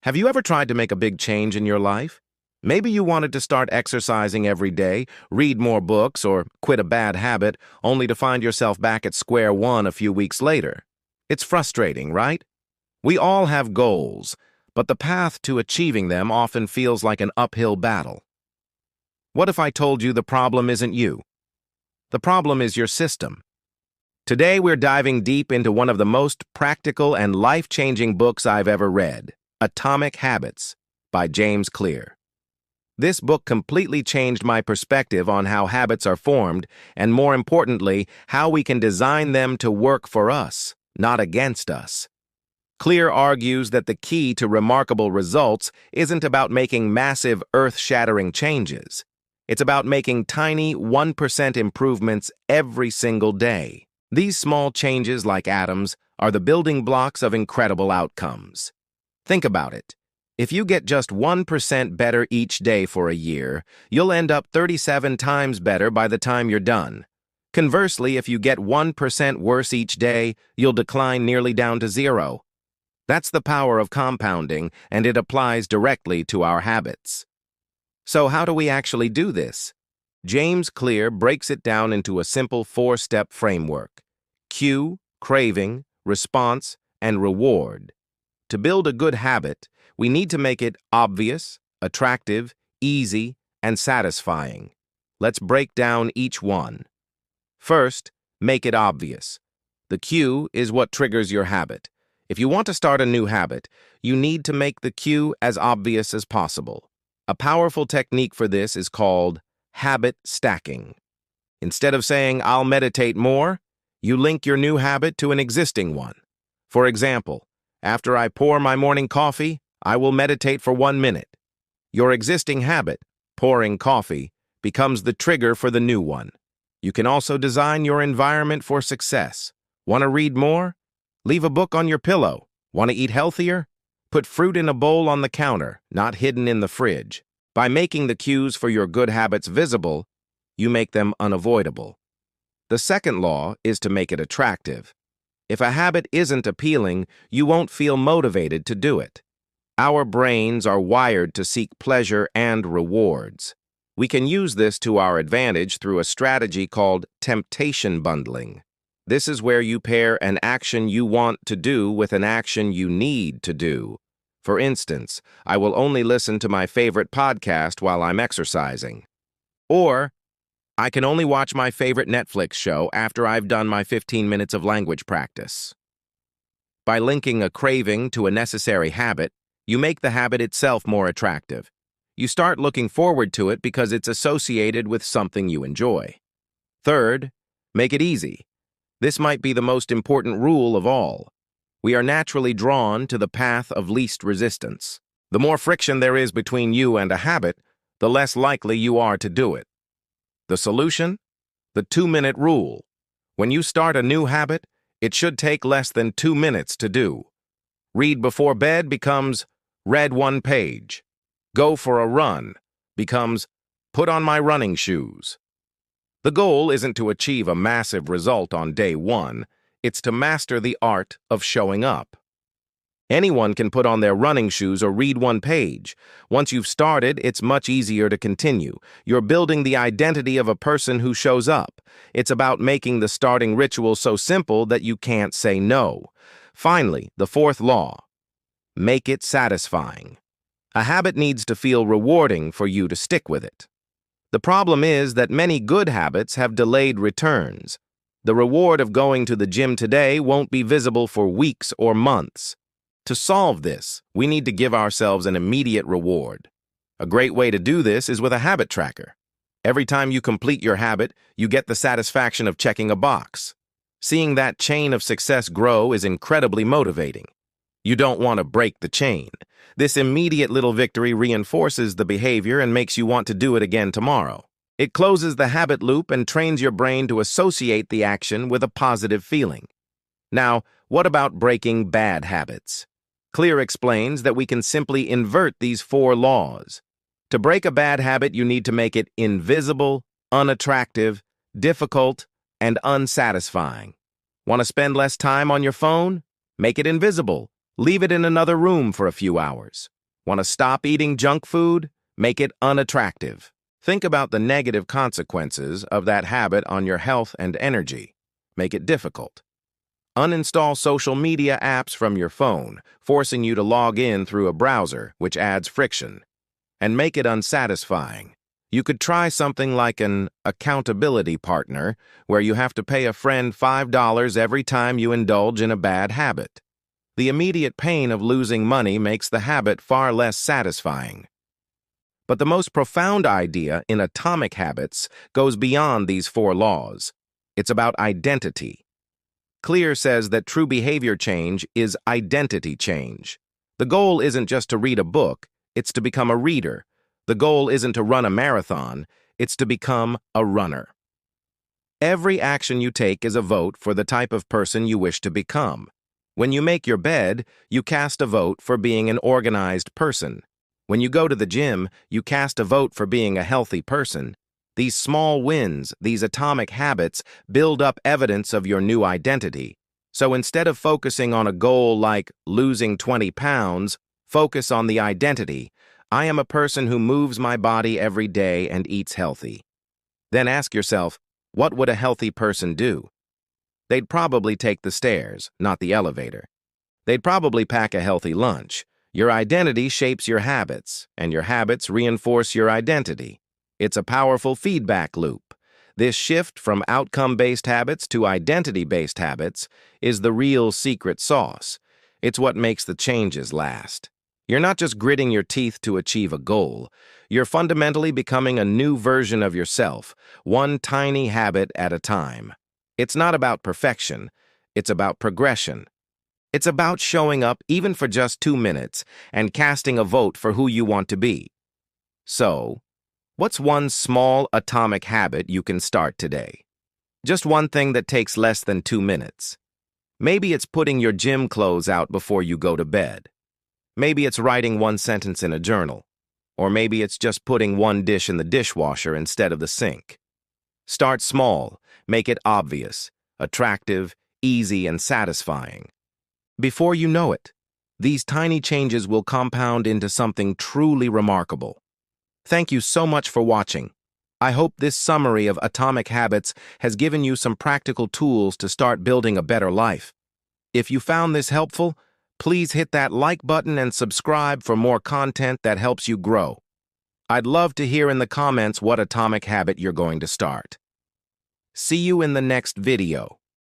Have you ever tried to make a big change in your life? Maybe you wanted to start exercising every day, read more books, or quit a bad habit, only to find yourself back at square one a few weeks later. It's frustrating, right? We all have goals, but the path to achieving them often feels like an uphill battle. What if I told you the problem isn't you? The problem is your system. Today we're diving deep into one of the most practical and life-changing books I've ever read, Atomic Habits by James Clear. This book completely changed my perspective on how habits are formed and, more importantly, how we can design them to work for us, not against us. Clear argues that the key to remarkable results isn't about making massive, earth-shattering changes. It's about making tiny 1% improvements every single day. These small changes, like atoms, are the building blocks of incredible outcomes. Think about it. If you get just 1% better each day for a year, you'll end up 37 times better by the time you're done. Conversely, if you get 1% worse each day, you'll decline nearly down to zero. That's the power of compounding, and it applies directly to our habits. So how do we actually do this? James Clear breaks it down into a simple 4-step framework: cue, craving, response, and reward. To build a good habit, we need to make it obvious, attractive, easy, and satisfying. Let's break down each one. First, make it obvious. The cue is what triggers your habit. If you want to start a new habit, you need to make the cue as obvious as possible. A powerful technique for this is called habit stacking. Instead of saying, "I'll meditate more," you link your new habit to an existing one. For example, after I pour my morning coffee, I will meditate for 1 minute. Your existing habit, pouring coffee, becomes the trigger for the new one. You can also design your environment for success. Want to read more? Leave a book on your pillow. Want to eat healthier? Put fruit in a bowl on the counter, not hidden in the fridge. By making the cues for your good habits visible, you make them unavoidable. The second law is to make it attractive. If a habit isn't appealing, you won't feel motivated to do it. Our brains are wired to seek pleasure and rewards. We can use this to our advantage through a strategy called temptation bundling. This is where you pair an action you want to do with an action you need to do. For instance, I will only listen to my favorite podcast while I'm exercising. Or, I can only watch my favorite Netflix show after I've done my 15 minutes of language practice. By linking a craving to a necessary habit, you make the habit itself more attractive. You start looking forward to it because it's associated with something you enjoy. Third, make it easy. This might be the most important rule of all. We are naturally drawn to the path of least resistance. The more friction there is between you and a habit, the less likely you are to do it. The solution? The 2-minute rule. When you start a new habit, it should take less than 2 minutes to do. Read before bed becomes read 1 page. Go for a run becomes put on my running shoes. The goal isn't to achieve a massive result on day 1, it's to master the art of showing up. Anyone can put on their running shoes or read 1 page. Once you've started, it's much easier to continue. You're building the identity of a person who shows up. It's about making the starting ritual so simple that you can't say no. Finally, the 4th law: make it satisfying. A habit needs to feel rewarding for you to stick with it. The problem is that many good habits have delayed returns. The reward of going to the gym today won't be visible for weeks or months. To solve this, we need to give ourselves an immediate reward. A great way to do this is with a habit tracker. Every time you complete your habit, you get the satisfaction of checking a box. Seeing that chain of success grow is incredibly motivating. You don't want to break the chain. This immediate little victory reinforces the behavior and makes you want to do it again tomorrow. It closes the habit loop and trains your brain to associate the action with a positive feeling. Now, what about breaking bad habits? Clear explains that we can simply invert these 4 laws. To break a bad habit, you need to make it invisible, unattractive, difficult, and unsatisfying. Want to spend less time on your phone? Make it invisible. Leave it in another room for a few hours. Want to stop eating junk food? Make it unattractive. Think about the negative consequences of that habit on your health and energy. Make it difficult. Uninstall social media apps from your phone, forcing you to log in through a browser, which adds friction. And make it unsatisfying. You could try something like an accountability partner, where you have to pay a friend $5 every time you indulge in a bad habit. The immediate pain of losing money makes the habit far less satisfying. But the most profound idea in Atomic Habits goes beyond these 4 laws. It's about identity. Clear says that true behavior change is identity change. The goal isn't just to read a book, it's to become a reader. The goal isn't to run a marathon, it's to become a runner. Every action you take is a vote for the type of person you wish to become. When you make your bed, you cast a vote for being an organized person. When you go to the gym, you cast a vote for being a healthy person. These small wins, these atomic habits, build up evidence of your new identity. So instead of focusing on a goal like losing 20 pounds, focus on the identity. I am a person who moves my body every day and eats healthy. Then ask yourself, what would a healthy person do? They'd probably take the stairs, not the elevator. They'd probably pack a healthy lunch. Your identity shapes your habits, and your habits reinforce your identity. It's a powerful feedback loop. This shift from outcome-based habits to identity-based habits is the real secret sauce. It's what makes the changes last. You're not just gritting your teeth to achieve a goal. You're fundamentally becoming a new version of yourself, one tiny habit at a time. It's not about perfection. It's about progression. It's about showing up even for just 2 minutes and casting a vote for who you want to be. So, what's one small atomic habit you can start today? Just one thing that takes less than 2 minutes. Maybe it's putting your gym clothes out before you go to bed. Maybe it's writing one sentence in a journal. Or maybe it's just putting one dish in the dishwasher instead of the sink. Start small, make it obvious, attractive, easy, and satisfying. Before you know it, these tiny changes will compound into something truly remarkable. Thank you so much for watching. I hope this summary of Atomic Habits has given you some practical tools to start building a better life. If you found this helpful, please hit that like button and subscribe for more content that helps you grow. I'd love to hear in the comments what atomic habit you're going to start. See you in the next video.